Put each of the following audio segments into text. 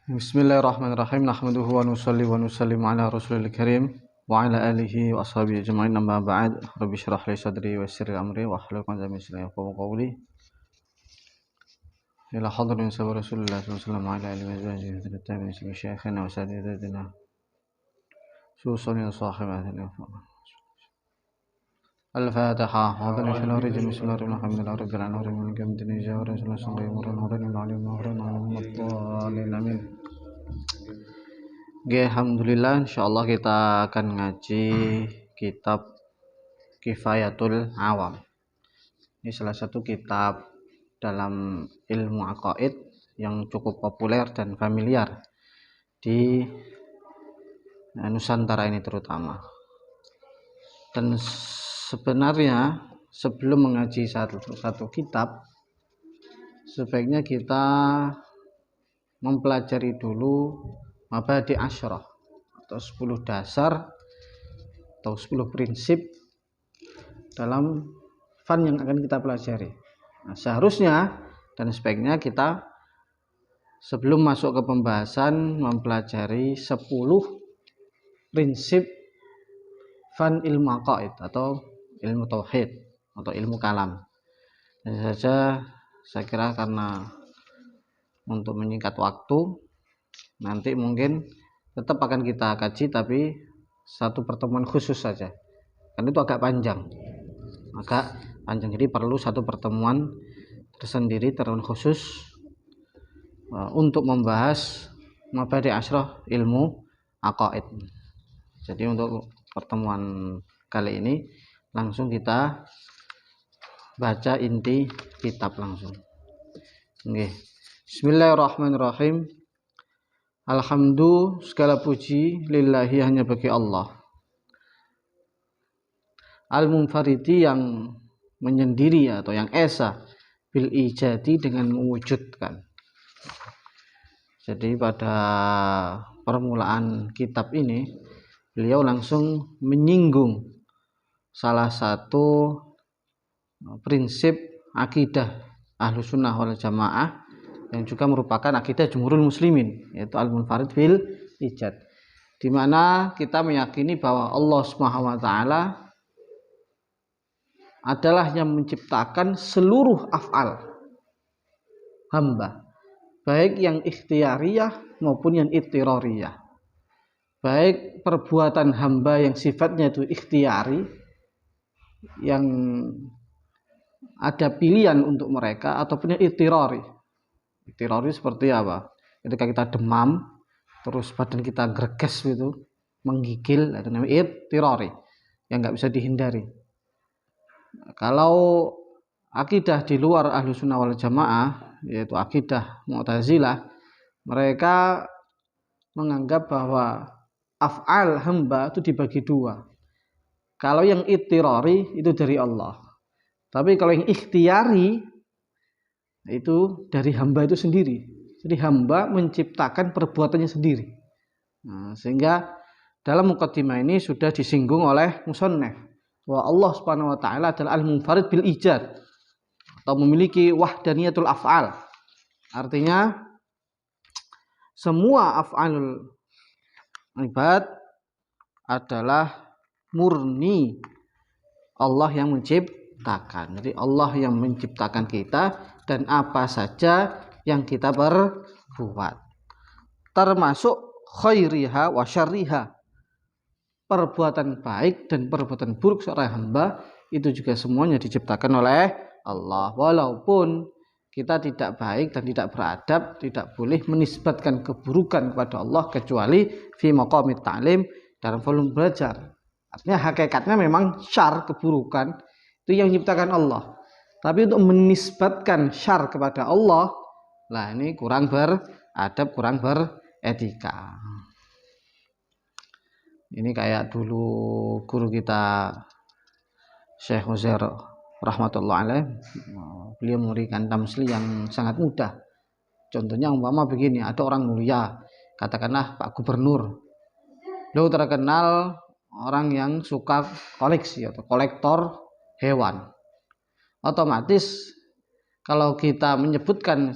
Bismillahirrahmanirrahim. Nahmaduhu wa nusalli wa nusallimu ala Rasulil Karim wa ala alihi wa ashabihi ajma'in. Amma ba'd. Rabbi shrah li sadri wa yassir li amri wa hlul 'uqdatam min lisani yafqahu qawli. Ila hadrin sabar Rasulullah sallallahu alaihi wasallam wa ala alihi wa sahbihi tabi'in min syayikhina wa sadidatina. Susan ya sahibatina. Al-Fatiha. Hadan inshallah rajim bismillahirrahmanirrahim. Rabbil alamin kamdini jawran sallallahu alaihi wasallam. Amin. Alhamdulillah, insyaallah kita akan ngaji kitab Kifayatul Awam. Ini salah satu kitab dalam ilmu aqaid yang cukup populer dan familiar di Nusantara ini terutama. Dan sebenarnya sebelum mengaji satu kitab, sebaiknya kita mempelajari dulu mabadi asyrah atau 10 dasar atau 10 prinsip dalam fan yang akan kita pelajari. Nah, seharusnya dan sebaiknya kita sebelum masuk ke pembahasan mempelajari 10 prinsip fan ilmu aqaid atau ilmu tauhid atau ilmu kalam. Dan saja saya kira karena untuk menyingkat waktu nanti mungkin tetap akan kita kaji tapi satu pertemuan khusus saja, karena itu agak panjang, jadi perlu satu pertemuan tersendiri khusus untuk membahas mabadi asyrah ilmu aqaid. Jadi untuk pertemuan kali ini langsung kita baca inti kitab langsung. Oke. Bismillahirrahmanirrahim. Alhamdulillah, segala puji lillahi hanya bagi Allah. Al-munfaridi yang menyendiri atau yang esa, bil ijadi dengan mewujudkan. Jadi pada permulaan kitab ini beliau langsung menyinggung salah satu prinsip akidah Ahlussunnah wal Jamaah yang juga merupakan akidah jumhurul muslimin, yaitu al-munfarid bil ijad, di mana kita meyakini bahwa Allah Subhanahu wa taala adalah yang menciptakan seluruh af'al hamba, baik yang ikhtiyariyah maupun yang ittirariyah. Baik perbuatan hamba yang sifatnya itu ikhtiyari, yang ada pilihan untuk mereka, ataupun yang ittirari. Ittirari seperti apa? Ketika kita demam, terus badan kita greges gitu, menggigil, itu namanya ittirari, yang nggak bisa dihindari. Kalau akidah di luar Ahlussunnah wal Jamaah, yaitu akidah Mu'tazilah, mereka menganggap bahwa af'al hamba itu dibagi dua. Kalau yang ittirari itu dari Allah, tapi kalau yang ikhtiyari itu dari hamba itu sendiri. Jadi hamba menciptakan perbuatannya sendiri. Nah, sehingga dalam muqaddimah ini sudah disinggung oleh musannif bahwa Allah Subhanahu wa taala adalah al-munfarid bil ijad atau memiliki wahdaniyatul af'al. Artinya semua af'alul ibad adalah murni Allah yang menciptakan. Jadi Allah yang menciptakan kita dan apa saja yang kita perbuat, termasuk khairiha wa syarriha, perbuatan baik dan perbuatan buruk seorang hamba itu juga semuanya diciptakan oleh Allah. Walaupun kita tidak baik dan tidak beradab, tidak boleh menisbatkan keburukan kepada Allah kecuali fi maqamit ta'lim, dalam volume belajar. Artinya hakikatnya memang syar, keburukan itu yang diciptakan Allah. Tapi untuk menisbatkan syar kepada Allah, lah ini kurang beradab, kurang beretika. Ini kayak dulu guru kita Syekh Uzair rahmatullah alaih, beliau memberikan tamsli yang sangat mudah. Contohnya umpama begini, ada orang mulia, katakanlah Pak Gubernur, beliau terkenal orang yang suka koleksi atau kolektor hewan. Otomatis kalau kita menyebutkan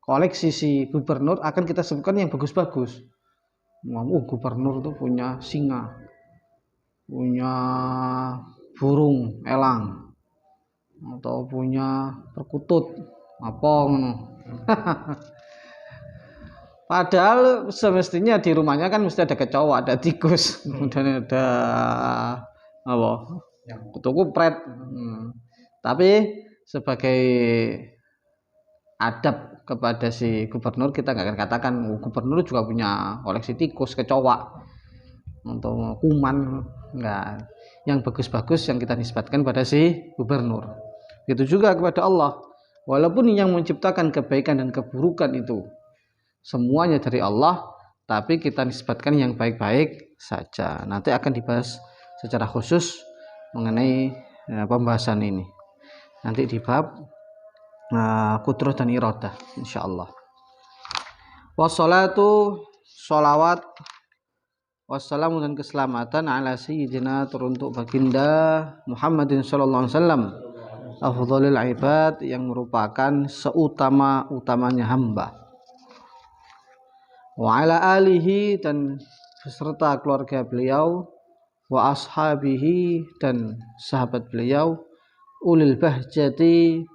koleksi si gubernur akan kita sebutkan yang bagus-bagus. Gubernur itu punya singa, punya burung elang, atau punya perkutut apa ngono. Padahal semestinya di rumahnya kan mesti ada kecoa, ada tikus, kemudian ada apa? Kutu kupret. Tapi sebagai adab kepada si gubernur kita nggak akan katakan gubernur juga punya koleksi tikus, kecoa, untuk kuman, enggak. Yang bagus-bagus yang kita nisbatkan pada si gubernur. Itu juga kepada Allah. Walaupun yang menciptakan kebaikan dan keburukan itu semuanya dari Allah, tapi kita nisbatkan yang baik-baik saja. Nanti akan dibahas secara khusus mengenai pembahasan ini. Nanti di bab qudrah dan iradah insyaallah. Wassalatu sholawat wassalamu dan keselamatan ala sayyidina teruntuk baginda Muhammadin sallallahu alaihi wasallam afdhalil ibad yang merupakan seutama-utamanya hamba. Wa ala alihi dan beserta keluarga beliau, wa ashabihi dan sahabat beliau, ulil bahjati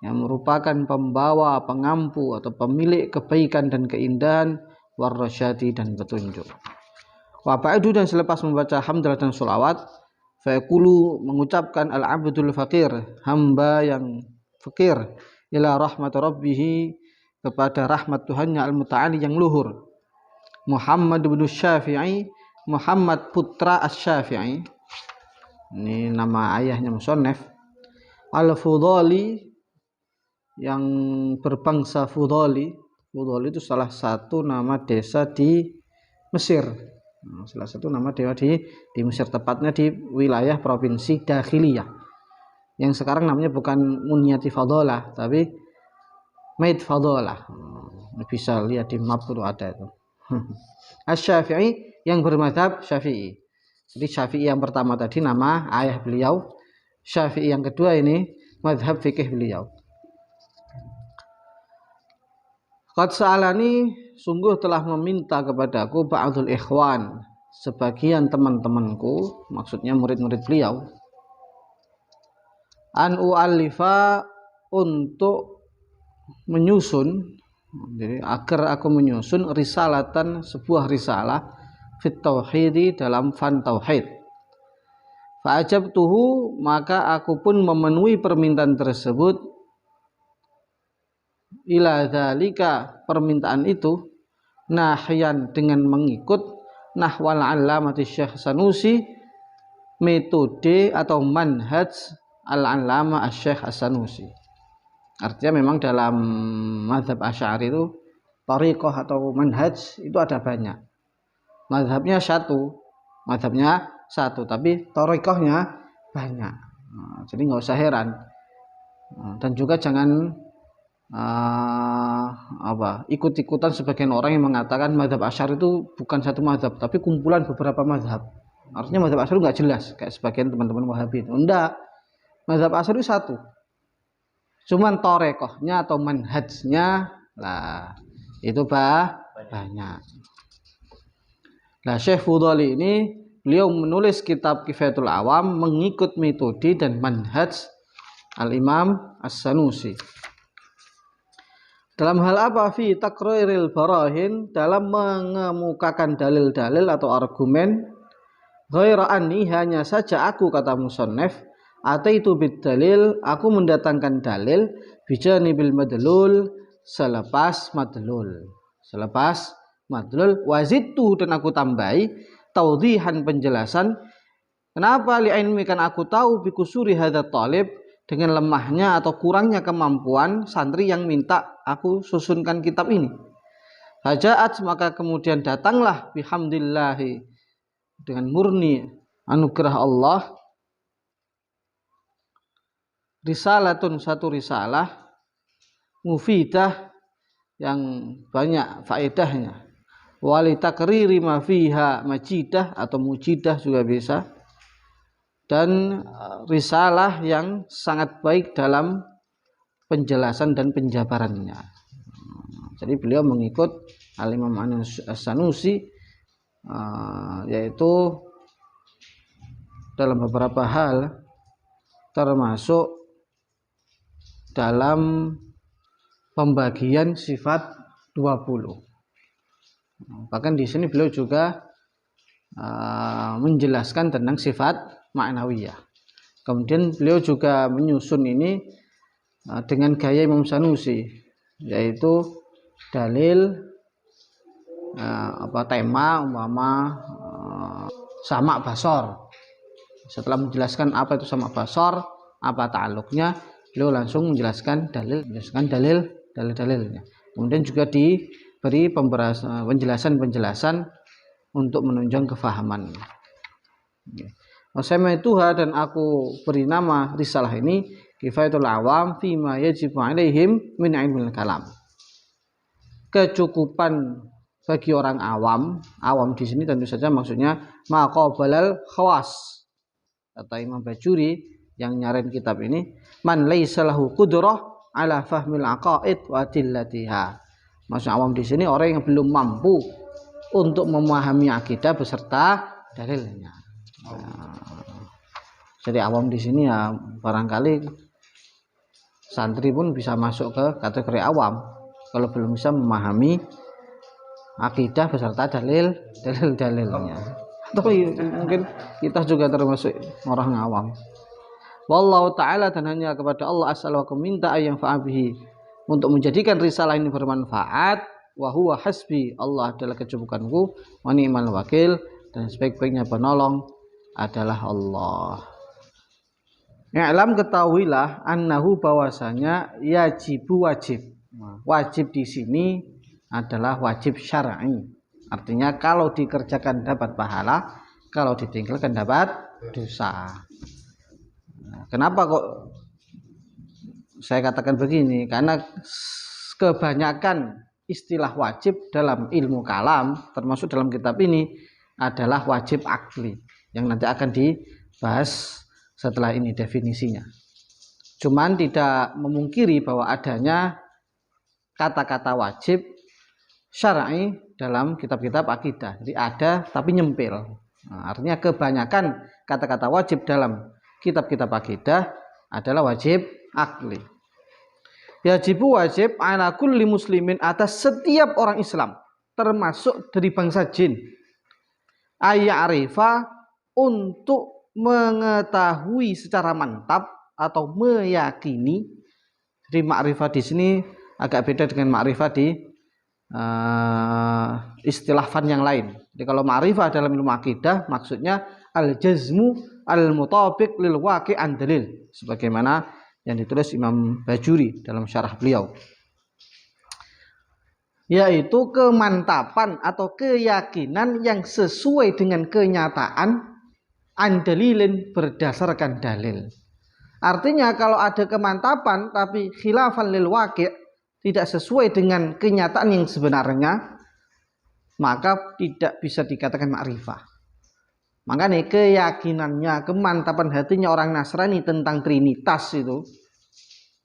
yang merupakan pembawa, pengampu atau pemilik kebaikan dan keindahan, warrasyadi dan petunjuk. Wa ba'du dan selepas membaca hamdalah dan sholawat, fa yaqulu mengucapkan al-abdul faqir, hamba yang fakir, ila rahmat rabbih kepada rahmat Tuhannya al-muta'ali yang luhur. Muhammad bin Syafi'i, Muhammad putra Asy-Syafi'i, ini nama ayahnya musannaf, al-Fudhali yang berbangsa Fudhali. Fudhali itu salah satu nama desa di Mesir, salah satu nama dewa di Mesir, tepatnya di wilayah provinsi Dakhiliyah yang sekarang namanya bukan Munyati Fadhalah tapi Maid Fadhalah. Bisa lihat di map itu ada itu. Asy-Syafi'i yang bermadzhab Syafi'i. Jadi Syafi'i yang pertama tadi nama ayah beliau, Syafi'i yang kedua ini mazhab fikih beliau. Qad sa'alani, sungguh telah meminta kepadaku ba'dul ikhwan, sebagian teman-temanku, maksudnya murid-murid beliau, an u'allifa, untuk menyusun, jadi agar aku menyusun risalatan, sebuah risalah fit tauhidi, dalam fan tauhid. Fa ajabtuhu, maka aku pun memenuhi permintaan tersebut, ila dzalika, permintaan itu, nahyan dengan mengikut nahwal allamati Syekh Sanusi, metode atau manhaj al-allamah Syekh As-Sanusi. Artinya memang dalam mazhab Asy'ari itu thariqah atau manhaj itu ada banyak. Mazhabnya satu, tapi thariqahnya banyak. Jadi nggak usah heran. Dan juga jangan ikut-ikutan sebagian orang yang mengatakan mazhab Asy'ari itu bukan satu mazhab, tapi kumpulan beberapa mazhab. Artinya mazhab Asy'ari nggak jelas kayak sebagian teman-teman Wahabi itu. Enggak. Mazhab Asy'ari itu satu. Cuman thariqahnya atau manhajnya lah itu banyak. Nah, Syekh Fudhali ini beliau menulis kitab Kifayatul Awam mengikut metode dan manhaj Al-Imam As-Sanusi. Dalam hal apa? Fi taqriril barahin, dalam mengemukakan dalil-dalil atau argumen. Ghaira anni, hanya saja aku, kata musannaf, ataitu bid dalil, aku mendatangkan dalil, bijanibil madlul, selepas madlul, wazidtu, dan aku tambahi taudhihan, penjelasan. Kenapa? Li'ilmi, kan aku tahu, bikusuri hadza talib, dengan lemahnya atau kurangnya kemampuan santri yang minta aku susunkan kitab ini. Hajaat, maka kemudian datanglah, bihamdillahi, dengan murni anugerah Allah, risalatun, satu risalah, mufidah, yang banyak faedahnya, wali takriri ma fiha majidah, atau mujidah juga bisa, dan risalah yang sangat baik dalam penjelasan dan penjabarannya. Jadi beliau mengikut Al-Imam As-Sanusi, yaitu dalam beberapa hal, termasuk dalam pembagian sifat 20. Bahkan di sini beliau juga menjelaskan tentang sifat ma'nawiyah. Kemudian beliau juga menyusun ini dengan gaya Imam Sanusi, yaitu dalil tema umpama sama basor. Setelah menjelaskan apa itu sama basor, apa ta'alluqnya, beliau langsung menjelaskan dalil-dalilnya. Kemudian juga diberi penjelasan untuk menunjang kefahaman. Wasama'tuha, dan aku beri nama risalah ini Kifayatul Awam fima yajibu alaihim min ilmil kalam. Kecukupan bagi orang awam di sini tentu saja maksudnya maqabalal khawas. Kata Imam Bajuri yang nyarin kitab ini, man laisa lahu qudrah ala fahmil aqaid wa adillatiha. Maksud awam di sini orang yang belum mampu untuk memahami akidah beserta dalilnya. Jadi awam di sini ya barangkali santri pun bisa masuk ke kategori awam kalau belum bisa memahami akidah beserta dalilnya. Tapi mungkin kita juga termasuk orang awam. Wallahu ta'ala, dan hanya kepada Allah as'alu wa minta ayang fa'abihi, untuk menjadikan risalah ini bermanfaat. Wa huwa hasbi, Allah adalah kecukupanku, wa ni'mal wakil, dan sebaik-baiknya penolong adalah Allah. I'lam, ketahuilah, annahu, bahwasanya wajib di sini adalah wajib syar'i. Artinya kalau dikerjakan dapat pahala, kalau ditinggalkan dapat dosa. Kenapa kok saya katakan begini? Karena kebanyakan istilah wajib dalam ilmu kalam, termasuk dalam kitab ini, adalah wajib akli, yang nanti akan dibahas setelah ini definisinya. Cuman tidak memungkiri bahwa adanya kata-kata wajib syar'i dalam kitab-kitab akidah. Jadi ada tapi nyempil. Artinya kebanyakan kata-kata wajib dalam kitab-kitab akidah adalah wajib akli. Yajibu, wajib ala kulli muslimin, atas setiap orang Islam, termasuk dari bangsa jin, ayya'rifa, untuk mengetahui secara mantap atau meyakini. Jadi ma'rifah di sini agak beda dengan ma'rifah di istilah fan yang lain. Jadi kalau ma'rifah dalam ilmu akidah maksudnya al-jazmu al-mutabiq lil waqi' an dalil, sebagaimana yang ditulis Imam Bajuri dalam syarah beliau, yaitu kemantapan atau keyakinan yang sesuai dengan kenyataan, an dalilin, berdasarkan dalil. Artinya kalau ada kemantapan tapi khilafan lil waqi', tidak sesuai dengan kenyataan yang sebenarnya, maka tidak bisa dikatakan ma'rifah. Makanya keyakinannya, kemantapan hatinya orang Nasrani tentang Trinitas itu,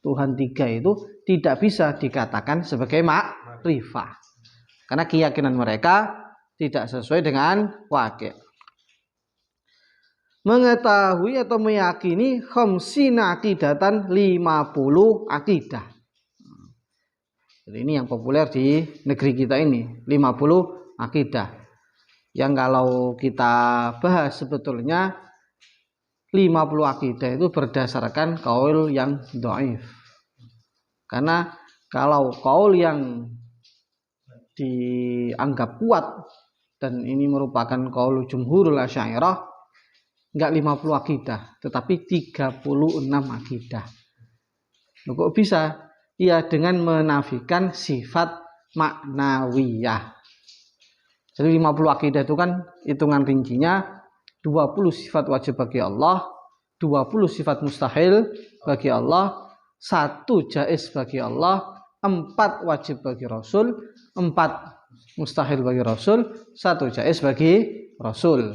Tuhan tiga itu, tidak bisa dikatakan sebagai ma'rifah. Karena keyakinan mereka tidak sesuai dengan waqi'. Mengetahui atau meyakini khamsina aqidatan, 50 akidah. Jadi ini yang populer di negeri kita ini, 50 akidah. Yang kalau kita bahas sebetulnya 50 akidah itu berdasarkan qaul yang dhaif. Karena kalau qaul yang dianggap kuat, dan ini merupakan qaul jumhurul asy'ariyah, enggak 50 akidah, tetapi 36 akidah. Loh, kok bisa? Ya, dengan menafikan sifat maknawiyah. Jadi 50 akidah itu kan hitungan rincinya 20 sifat wajib bagi Allah, 20 sifat mustahil bagi Allah, 1 jaiz bagi Allah, 4 wajib bagi Rasul, 4 mustahil bagi Rasul, 1 jaiz bagi Rasul.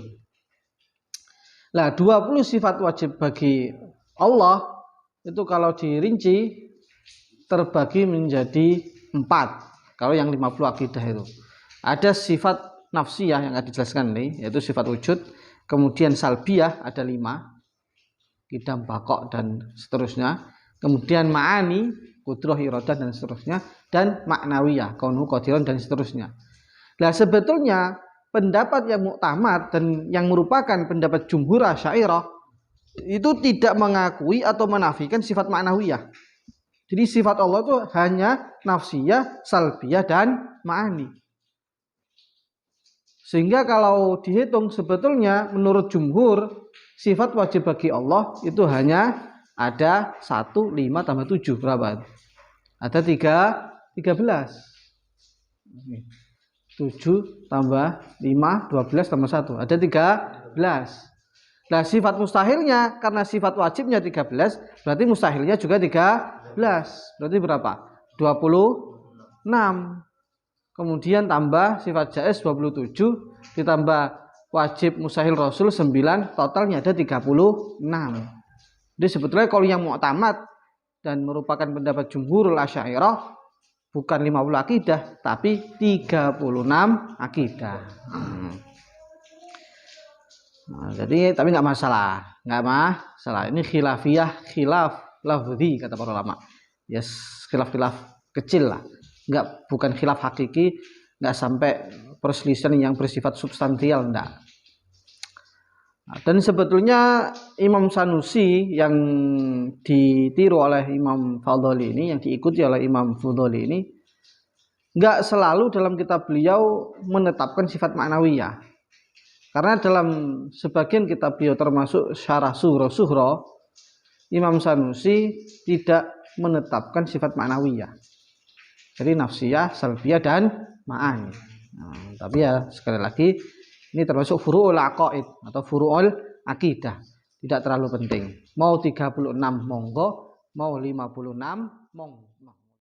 Nah, 20 sifat wajib bagi Allah itu kalau dirinci terbagi menjadi 4. Kalau yang 50 akidah itu ada sifat nafsiyah yang dijelaskan nih, yaitu sifat wujud. Kemudian salbiyah ada 5, qidam, baqo dan seterusnya. Kemudian ma'ani, qudrah, iradah dan seterusnya. Dan maknawiyah, kaunhu qadiran dan seterusnya. Nah sebetulnya pendapat yang muktamad dan yang merupakan pendapat jumhur Asy'ariyah itu tidak mengakui atau menafikan sifat maknawiyah. Jadi sifat Allah itu hanya nafsiyah, salbiyah dan ma'ani. Sehingga kalau dihitung sebetulnya menurut jumhur sifat wajib bagi Allah itu hanya ada 1, 5 tambah 7 berapa? Ada 13. 7 tambah 5, 12 tambah 1. Ada 13. Nah sifat mustahilnya karena sifat wajibnya 13, berarti mustahilnya juga 13. Berarti berapa? 26. Kemudian tambah sifat jaiz 27, ditambah wajib mustahil rasul 9, totalnya ada 36. Jadi sebetulnya kalau yang mu'tamad dan merupakan pendapat jumhurul Asy'ariyah bukan 50 akidah tapi 36 akidah. Nah, jadi tapi nggak masalah. Ini khilafiyah, khilaf lafzi kata para ulama. Yes, khilaf-khilaf kecil lah. Bukan khilaf hakiki, nggak sampai perselisihan yang bersifat substansial, enggak. Nah, dan sebetulnya Imam Sanusi yang ditiru oleh Imam Fadholi ini, yang diikuti oleh Imam Fadholi ini, nggak selalu dalam kitab beliau menetapkan sifat maknawiyah. Karena dalam sebagian kitab beliau termasuk Syarah Sughra, Imam Sanusi tidak menetapkan sifat maknawiyah. Jadi nafsiyah, salbiyah dan ma'ani. Nah, tapi ya sekali lagi ini termasuk furu'ul aqaid atau furu'ul akidah. Tidak terlalu penting. Mau 36 monggo, mau 56 monggo.